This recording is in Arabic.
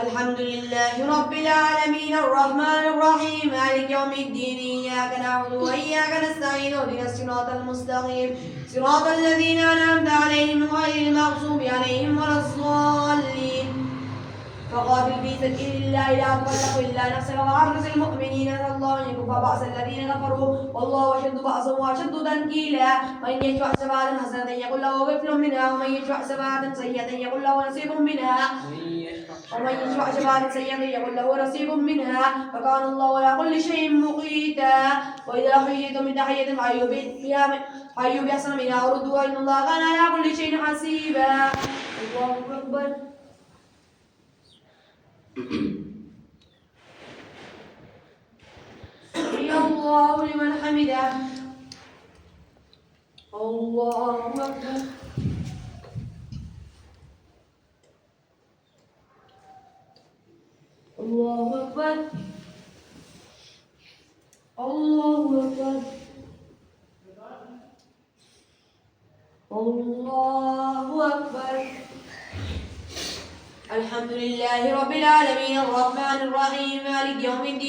الحمد لله رب العالمين الرحمن الرحيم مالك يوم الدين إياك نعبد وإياك نستعين اهدنا الصراط المستقيم صراط الذين أنعمت عليهم غير المغضوب عليهم ولا الضالين فقاتل في سبيل الله لا تكلف إلا نفسك وحرص المؤمنين أن الله يكف بأس الذين كفروا والله أشد بأسا وأشد تنكيلا من يشفع شفاعة حسنة يقول له كفل منها ومن يشفع شفاعة سيئة يقول له نصيب منها ومن يشفع شفاعة سيئة يقول له نصيب منها وكان الله على كل شيء مقيتا وإذا حييتم بتحية فحيوا بأحسن منها وردوها إن الله كان على كل شيء حسيبا الله أكبر سمع الله لمن حمده الله أكبر الله أكبر الله أكبر الله أكبر الحمد لله رب العالمين الرحمن الرحيم مالك يوم الدين